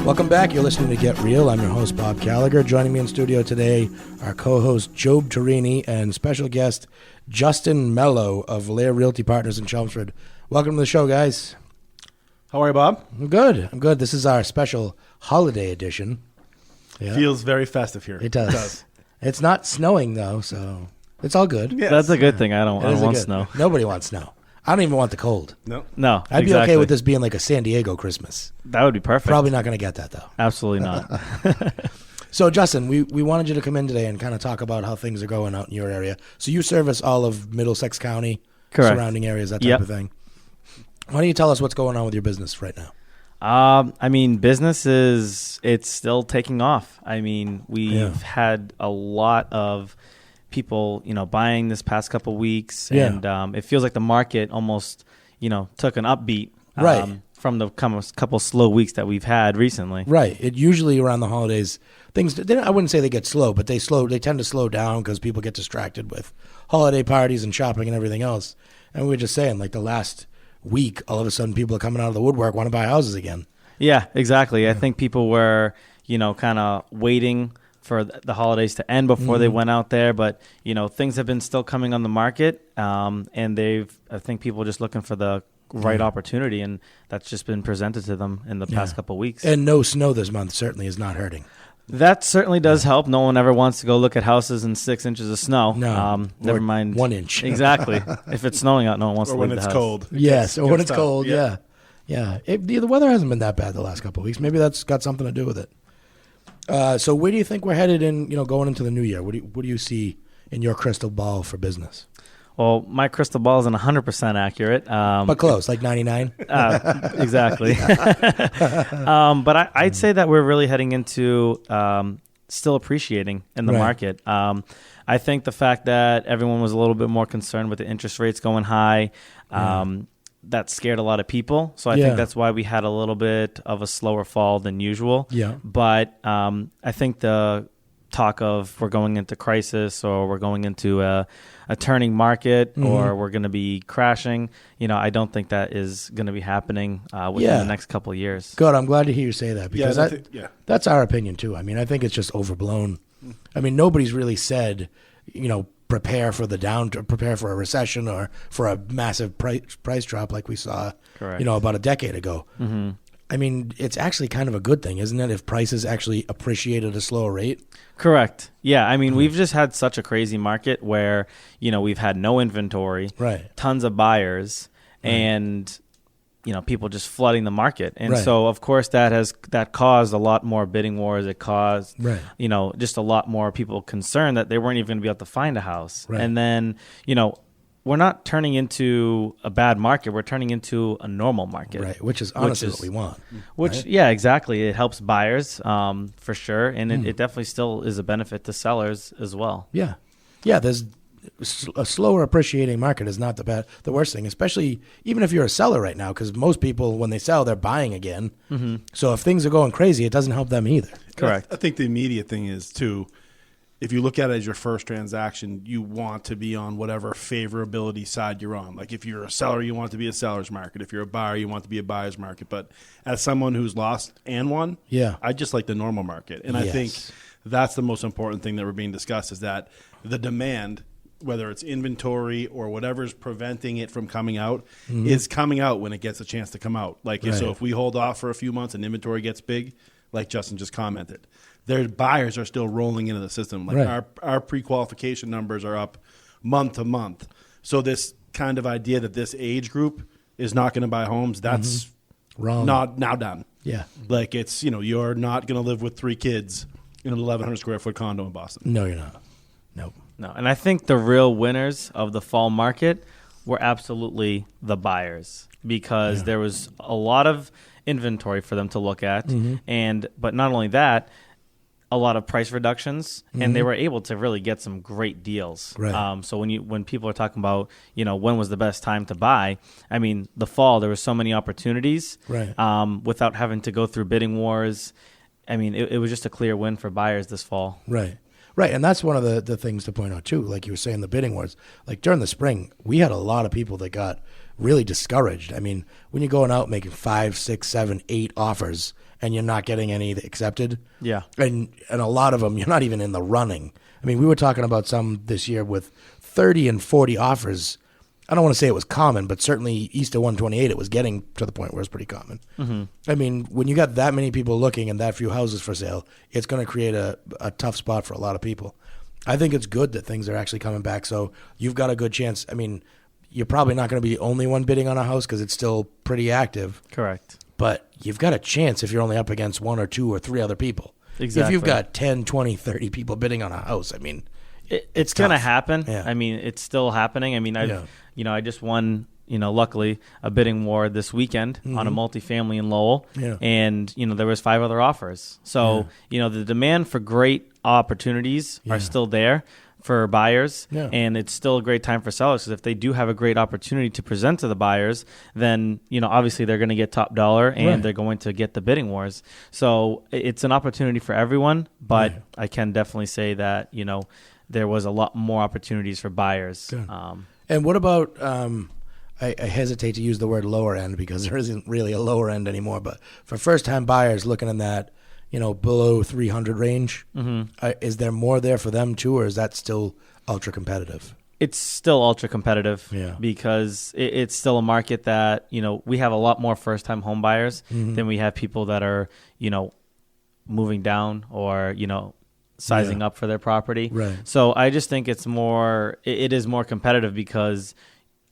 Welcome back. You're listening to Get Real. I'm your host, Bob Gallagher. Joining me in studio today, our co-host, Job Torini, and special guest, Justin Melo of Lair Realty Partners in Chelmsford. Welcome to the show, guys. How are you, Bob? I'm good. This is our special holiday edition. Yeah. Feels very festive here. It does. It's not snowing, though, so it's all good. Yes. That's a good thing. I don't want snow. Nobody wants snow. I don't even want the cold. No. I'd be okay with this being like a San Diego Christmas. That would be perfect. Probably not going to get that, though. Absolutely not. So, Justin, we wanted you to come in today and kind of talk about how things are going out in your area. So you service all of Middlesex County, correct, surrounding areas, that type of thing. Why don't you tell us what's going on with your business right now? Business it's still taking off. We've had a lot of people, buying this past couple weeks, and it feels like the market almost, took an upbeat from the couple slow weeks that we've had recently. Right. It usually around the holidays, I wouldn't say they get slow, but they tend to slow down because people get distracted with holiday parties and shopping and everything else. And we were just saying, like the last week, all of a sudden people are coming out of the woodwork, want to buy houses again. Yeah, exactly. I think people were, kind of waiting for the holidays to end before they went out there, but things have been still coming on the market, and I think people are just looking for the right opportunity, and that's just been presented to them in the past couple of weeks. And no snow this month certainly is not hurting. That certainly does help. No one ever wants to go look at houses in 6 inches of snow. No, never mind 1 inch. Exactly. If it's snowing out, no one wants to leave the house. Cold. Yes, or when it's cold. Yeah. The weather hasn't been that bad the last couple of weeks. Maybe that's got something to do with it. So where do you think we're headed in, going into the new year? What do you see in your crystal ball for business? Well, my crystal ball isn't 100% accurate. But close, like 99? Exactly. But I'd say that we're really heading into still appreciating in the market. I think the fact that everyone was a little bit more concerned with the interest rates going high, that scared a lot of people. So I think that's why we had a little bit of a slower fall than usual. Yeah. But I think the talk of we're going into crisis or we're going into a turning market or we're going to be crashing, I don't think that is going to be happening within the next couple of years. Good. I'm glad to hear you say that because that's our opinion too. I think it's just overblown. Nobody's really said, prepare for prepare for a recession or for a massive price drop like we saw, about a decade ago. Mm-hmm. It's actually kind of a good thing, isn't it, if prices actually appreciate at a slower rate? Correct. Yeah, we've just had such a crazy market where, we've had no inventory, tons of buyers, and, people just flooding the market. And so, of course, that caused a lot more bidding wars. It caused, just a lot more people concerned that they weren't even going to be able to find a house. Right. And then, we're not turning into a bad market. We're turning into a normal market. Right, which is honestly what we want. Yeah, exactly. It helps buyers for sure, and it definitely still is a benefit to sellers as well. Yeah. There's a slower appreciating market is not the worst thing, especially even if you're a seller right now, because most people, when they sell, they're buying again. Mm-hmm. So if things are going crazy, it doesn't help them either. Correct. I think the immediate thing is, too, if you look at it as your first transaction, you want to be on whatever favorability side you're on. Like if you're a seller, you want it to be a seller's market. If you're a buyer, you want it to be a buyer's market. But as someone who's lost and won, I just like the normal market. And I think that's the most important thing that we're being discussed is that the demand, whether it's inventory or whatever's preventing it from coming out, is coming out when it gets a chance to come out. So if we hold off for a few months and inventory gets big, like Justin just commented, their buyers are still rolling into the system. Our pre-qualification numbers are up month to month. So this kind of idea that this age group is not going to buy homes, that's wrong. Not now done. Yeah. It's, you're not going to live with 3 kids in an 1,100 square foot condo in Boston. No, you're not. Nope. No. And I think the real winners of the fall market were absolutely the buyers because there was a lot of inventory for them to look at. But not only that, a lot of price reductions, and they were able to really get some great deals. Right. So when people are talking about, when was the best time to buy, the fall, there were so many opportunities without having to go through bidding wars. It was just a clear win for buyers this fall. Right. And that's one of the things to point out, too. Like you were saying, the bidding wars. Like during the spring, we had a lot of people that got really discouraged. I mean, when you're going out making 5, 6, 7, 8 offers and you're not getting any accepted, and a lot of them you're not even in the running. I mean, we were talking about some this year with 30 and 40 offers. I don't want to say it was common, but certainly east of 128, it was getting to the point where it's pretty common. Mm-hmm. I mean, when you got that many people looking and that few houses for sale, it's going to create a tough spot for a lot of people. I think it's good that things are actually coming back, so you've got a good chance. I mean, you're probably not going to be the only one bidding on a house because it's still pretty active. Correct. But you've got a chance if you're only up against 1 or 2 or 3 other people. Exactly. If you've got 10, 20, 30 people bidding on a house, I mean, it's going to happen. Yeah. I mean, it's still happening. I mean, I just won, luckily a bidding war this weekend on a multifamily in Lowell, and there was 5 other offers. So the demand for great opportunities are still there for buyers, and it's still a great time for sellers because if they do have a great opportunity to present to the buyers, then obviously they're going to get top dollar and they're going to get the bidding wars. So it's an opportunity for everyone, but I can definitely say that there was a lot more opportunities for buyers. And what about, I hesitate to use the word lower end because there isn't really a lower end anymore, but for first-time buyers looking in that, below 300 range, is there more there for them too, or is that still ultra competitive? It's still ultra competitive because it's still a market that, we have a lot more first-time home buyers than we have people that are, moving down or, sizing up for their property. Right. So I just think it is more competitive because,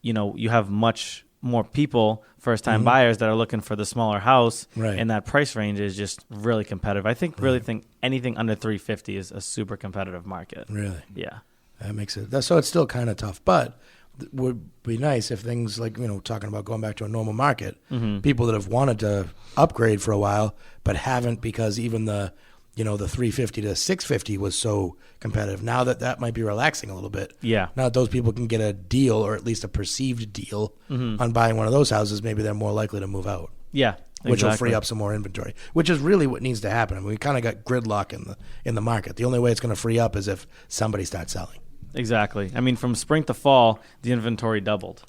you have much more people, first-time buyers that are looking for the smaller house, and that price range is just really competitive. I think think anything under 350 is a super competitive market. Really? Yeah. That makes it. So it's still kind of tough, but it would be nice if things like, talking about going back to a normal market, people that have wanted to upgrade for a while but haven't because even the 350 to 650 was so competitive. Now that might be relaxing a little bit. Yeah. Now that those people can get a deal or at least a perceived deal on buying one of those houses, maybe they're more likely to move out. Yeah. Exactly. Which will free up some more inventory, which is really what needs to happen. I mean, we kind of got gridlock in the market. The only way it's going to free up is if somebody starts selling. Exactly. I mean, from spring to fall, the inventory doubled.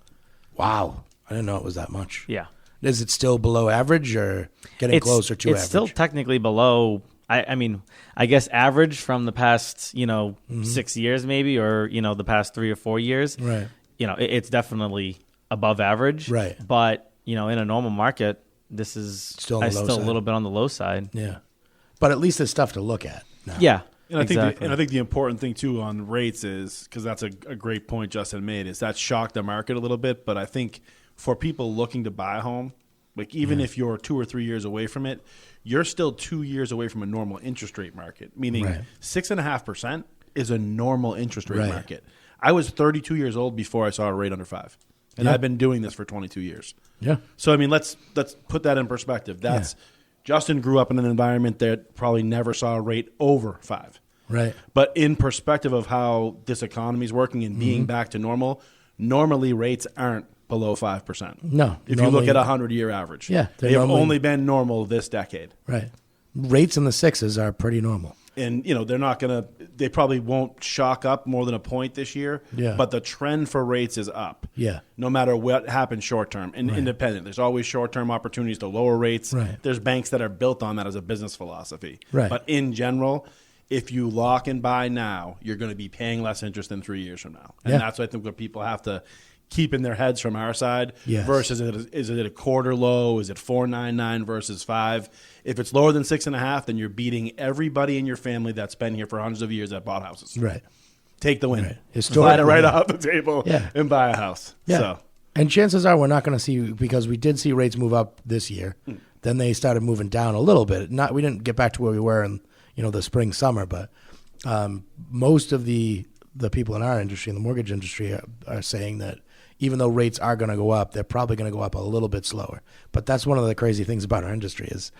Wow. I didn't know it was that much. Yeah. Is it still below average or getting closer to average? It's still technically below. I mean, I guess average from the past, 6 years maybe, or, the past 3 or 4 years. Right. It's definitely above average. Right. But, in a normal market, this is still a little bit on the low side. Yeah. But at least there's stuff to look at now. Yeah. And I think the important thing too on rates is, because that's a great point Justin made, is that shocked the market a little bit. But I think for people looking to buy a home, like even if you're 2 or 3 years away from it, you're still 2 years away from a normal interest rate market. Meaning 6.5% is a normal interest rate market. I was 32 years old before I saw a rate under 5, and I've been doing this for 22 years. Yeah. So I mean, let's put that in perspective. That's Justin grew up in an environment that probably never saw a rate over 5. Right. But in perspective of how this economy is working and being back to normal, normally rates aren't below 5%. No. If you look at a 100-year average. Yeah. They have only been normal this decade. Right. Rates in the 6s are pretty normal. And, they probably won't shock up more than a point this year. Yeah. But the trend for rates is up. Yeah. No matter what happens short term and independent. There's always short term opportunities to lower rates. Right. There's banks that are built on that as a business philosophy. Right. But in general, if you lock and buy now, you're going to be paying less interest than 3 years from now. And that's what I think what people have to keep in their heads from our side. Yes. Versus is it a quarter low? Is it 4.99 versus 5? If it's lower than 6.5, then you're beating everybody in your family that's been here for hundreds of years that bought houses. Right. Take the win. Right. Slide it right off the table and buy a house. Yeah. So. And chances are we're not going to see, because we did see rates move up this year. Then they started moving down a little bit. We didn't get back to where we were in the spring, summer, but most of the people in our industry, in the mortgage industry, are saying that even though rates are going to go up, they're probably going to go up a little bit slower. But that's one of the crazy things about our industry is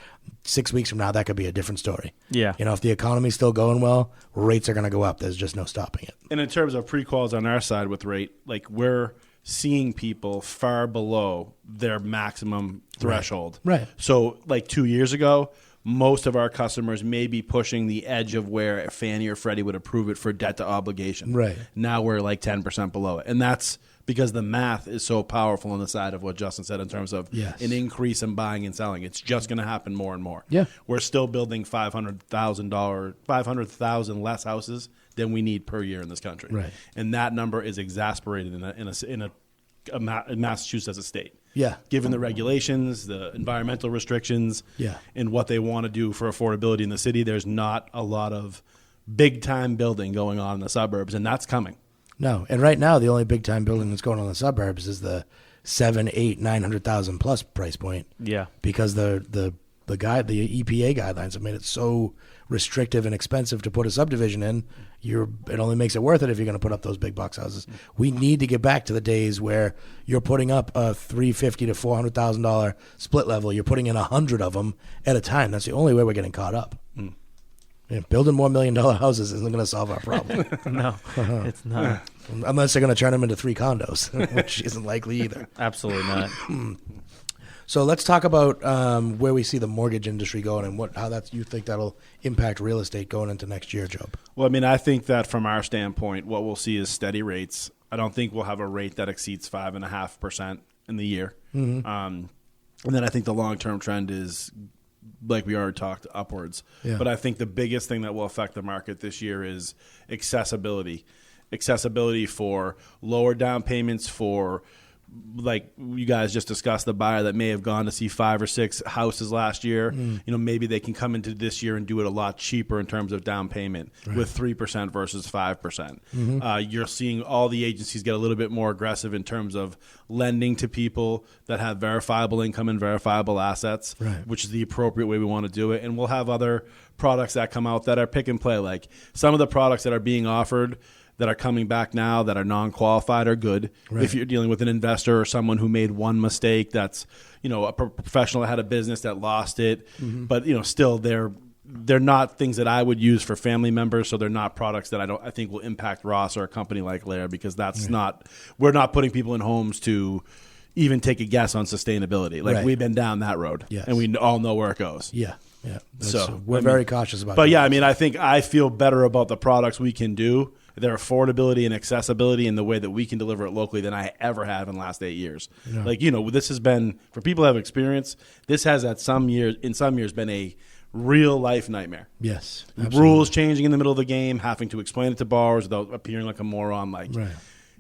6 weeks from now, that could be a different story. Yeah. If the economy's still going well, rates are going to go up. There's just no stopping it. And in terms of pre-quals on our side with rate, like we're seeing people far below their maximum threshold. Right. So like 2 years ago, most of our customers may be pushing the edge of where Fannie or Freddie would approve it for debt to obligation. Right. Now we're like 10% below it. And that's because the math is so powerful on the side of what Justin said in terms of an increase in buying and selling. It's just going to happen more and more. Yeah. We're still building 500,000 less houses than we need per year in this country. Right. And that number is exasperated in Massachusetts as a state. Yeah. Given the regulations, the environmental restrictions, and what they want to do for affordability in the city, there's not a lot of big-time building going on in the suburbs, and that's coming. No, and right now the only big-time building that's going on in the suburbs is the 7, 8, 900,000 plus price point. Yeah. Because the EPA guidelines have made it so restrictive and expensive to put a subdivision in. It only makes it worth it if you're going to put up those big box houses. We need to get back to the days where you're putting up a $350,000 to $400,000 split level. You're putting in 100 of them at a time. That's the only way we're getting caught up. Yeah, building more $1 million houses isn't going to solve our problem. No, it's not. Unless they're going to turn them into 3 condos, which isn't likely either. Absolutely not. So let's talk about where we see the mortgage industry going and how you think that'll impact real estate going into next year, Job. Well, I mean, I think that from our standpoint, what we'll see is steady rates. I don't think we'll have a rate that exceeds 5.5% in the year. And then I think the long-term trend is, like we already talked, upwards. Yeah. But I think the biggest thing that will affect the market this year is accessibility. Accessibility for lower down payments, for, like you guys just discussed, the buyer that may have gone to see 5 or 6 houses last year. Maybe they can come into this year and do it a lot cheaper in terms of down payment with 3% versus 5%. You're seeing all the agencies get a little bit more aggressive in terms of lending to people that have verifiable income and verifiable assets, which is the appropriate way we want to do it. And we'll have other products that come out that are pick and play. Like some of the products that are being offered that are coming back now that are non-qualified are good. If you're dealing with an investor or someone who made one mistake, that's, a professional that had a business that lost it, but still they're not things that I would use for family members. So they're not products that I think will impact Ross or a company like Lair, because that's we're not putting people in homes to even take a guess on sustainability. Like we've been down that road and we all know where it goes. Yeah. So we're very cautious about it. But I feel better about the products we can do, their affordability and accessibility, and the way that we can deliver it locally than I ever have in the last 8 years. This has been, for people who have experience, this has in some years been a real life nightmare. Yes. Absolutely. Rules changing in the middle of the game, having to explain it to borrowers without appearing like a moron.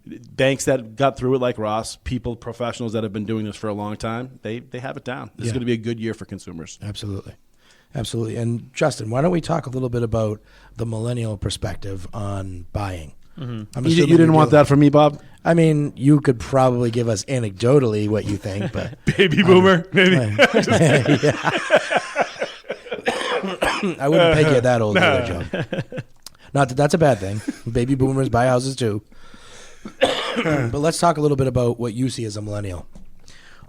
Banks that got through it like Ross, professionals that have been doing this for a long time, they have it down. This is going to be a good year for consumers. Absolutely. And Justin, why don't we talk a little bit about the millennial perspective on buying? You didn't want that from me, Bob? I mean, you could probably give us anecdotally what you think, but baby boomer, maybe. I wouldn't peg you that old either, Joe. Not that that's a bad thing. Baby boomers buy houses too. But let's talk a little bit about what you see as a millennial.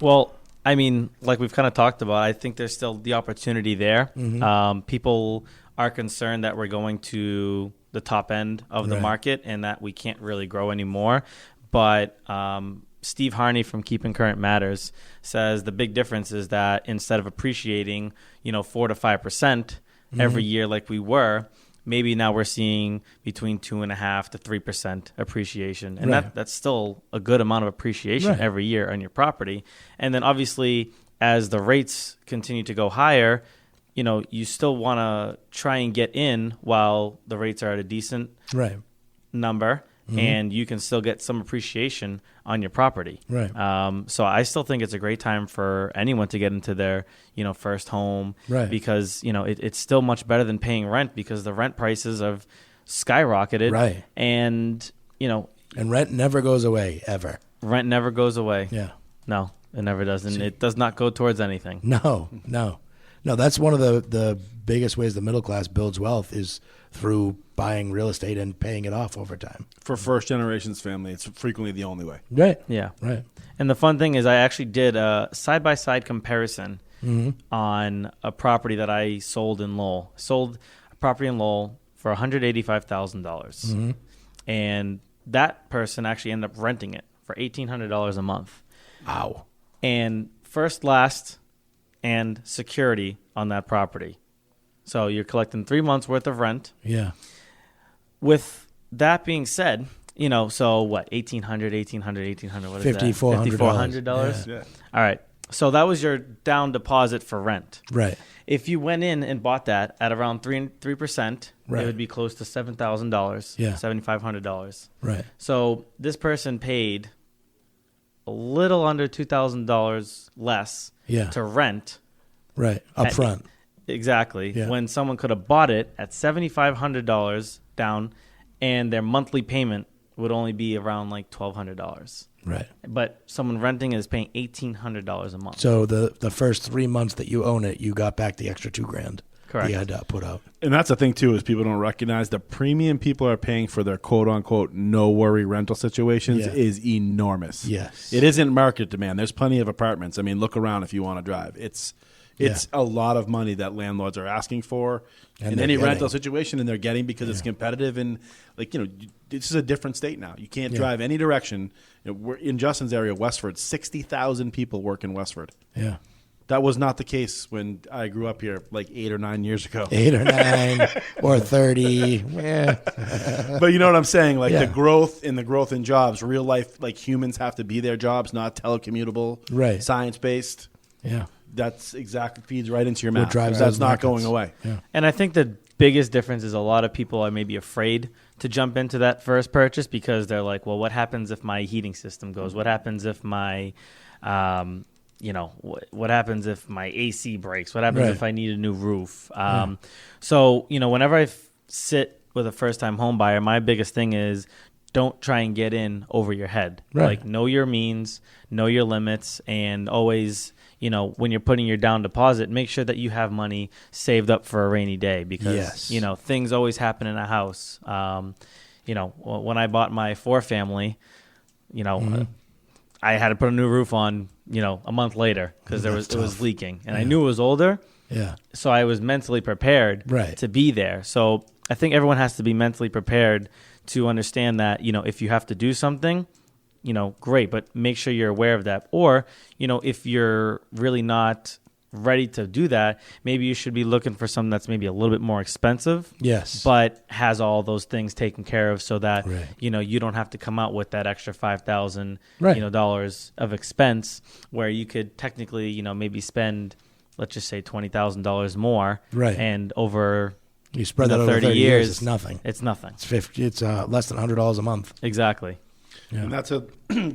Well, I mean, like we've kind of talked about, I think there's still the opportunity there. People are concerned that we're going to the top end of the market and that we can't really grow anymore. But Steve Harney from Keeping Current Matters says the big difference is that instead of appreciating, 4 to 5% every year like we were, maybe now we're seeing between 2.5% to 3% appreciation. And that's still a good amount of appreciation every year on your property. And then obviously as the rates continue to go higher, you still want to try and get in while the rates are at a decent number. And you can still get some appreciation on your property. So I still think it's a great time for anyone to get into their, first home. Because, it's still much better than paying rent because the rent prices have skyrocketed. And, And rent never goes away, ever. Rent never goes away. Yeah. No, it never does. And it does not go towards anything. No, that's one of the biggest ways the middle class builds wealth is through buying real estate and paying it off over time. For first generation's family, it's frequently the only way. Yeah. And the fun thing is I actually did a side-by-side comparison on a property that I sold in Lowell. Sold a property in Lowell for $185,000. And that person actually ended up renting it for $1,800 a month. Wow. And first, last, and security on that property. So you're collecting 3 months worth of rent. Yeah. With that being said, So what? $1,800, what is that? $5,400. Yeah. All right. So that was your down deposit for rent. Right. If you went in and bought that at around 3%, right. it would be close to $7,000. Yeah. $7,500. Right. So this person paid a little under $2,000 less to rent. Right. Up front. Exactly. Yeah. When someone could have bought it at $7,500 down, and their monthly payment would only be around like $1,200. Right. But someone renting is paying $1,800 a month. So the first 3 months that you own it, you got back the extra $2,000. Correct. You had to put out. And that's the thing too, is people don't recognize the premium people are paying for their quote unquote no worry rental situations is enormous. Yes. It isn't market demand. There's plenty of apartments. I mean, look around if you want to drive. It's a lot of money that landlords are asking for in any rental situation, and they're getting because it's competitive. And this is a different state now. You can't drive any direction. We're in Justin's area, Westford. 60,000 people work in Westford. Yeah, that was not the case when I grew up here, like 8 or 9 years ago. 8 or 9 or 30. Yeah, but you know what I'm saying? Like the growth in jobs, real life, like humans have to be their jobs, not telecommutable, science based. Yeah. That's exactly feeds right into your mouth. That's not going away. Yeah. And I think the biggest difference is a lot of people are maybe afraid to jump into that first purchase because they're like, well, what happens if my heating system goes? What happens if my, what happens if my AC breaks? What happens if I need a new roof? So, whenever I sit with a first-time home buyer, my biggest thing is don't try and get in over your head. Right. Like, know your means, know your limits, and always – when you're putting your down deposit, make sure that you have money saved up for a rainy day because, things always happen in a house. When I bought my 4-family, I had to put a new roof on, a month later because it was leaking. And I knew it was older. Yeah. So I was mentally prepared to be there. So I think everyone has to be mentally prepared to understand that, if you have to do something, great, but make sure you're aware of that. Or, if you're really not ready to do that, maybe you should be looking for something that's maybe a little bit more expensive. Yes. But has all those things taken care of so that, you don't have to come out with that extra $5,000, dollars of expense where you could technically, maybe spend, let's just say $20,000 more. Right. And over you spread that over 30 years, it's nothing. It's nothing. It's 50. It's less than $100 a month. Exactly. Yeah. And that's a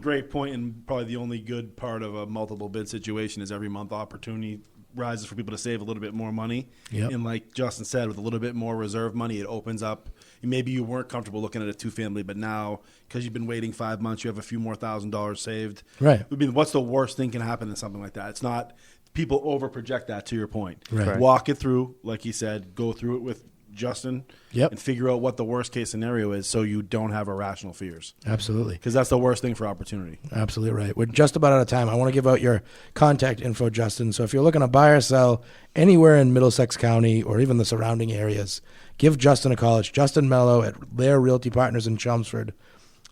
great point, and probably the only good part of a multiple bid situation is every month opportunity rises for people to save a little bit more money. Yep. And like Justin said, with a little bit more reserve money, it opens up. Maybe you weren't comfortable looking at a 2-family, but now because you've been waiting 5 months, you have a few more $1,000 saved. Right. I mean, what's the worst thing can happen in something like that? It's not people over project that, to your point. Right. Walk it through, like he said, go through it with Justin, yep, and figure out what the worst case scenario is so you don't have irrational fears. Absolutely. Because that's the worst thing for opportunity. Absolutely right. We're just about out of time. I want to give out your contact info, Justin. So if you're looking to buy or sell anywhere in Middlesex County or even the surrounding areas, give Justin a call. It's Justin Melo at Lair Realty Partners in Chelmsford.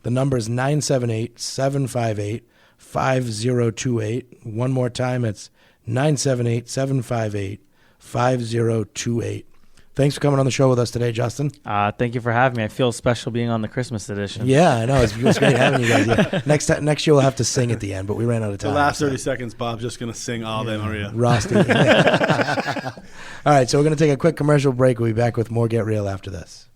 The number is 978-758-5028. One more time, it's 978-758-5028. Thanks for coming on the show with us today, Justin. Thank you for having me. I feel special being on the Christmas edition. Yeah, I know. It was great having you guys. Yeah. Next year we'll have to sing at the end, but we ran out of time. The last 30 seconds, Bob's just going to sing Ave Maria. Rusty. All right, so we're going to take a quick commercial break. We'll be back with more Get Real after this.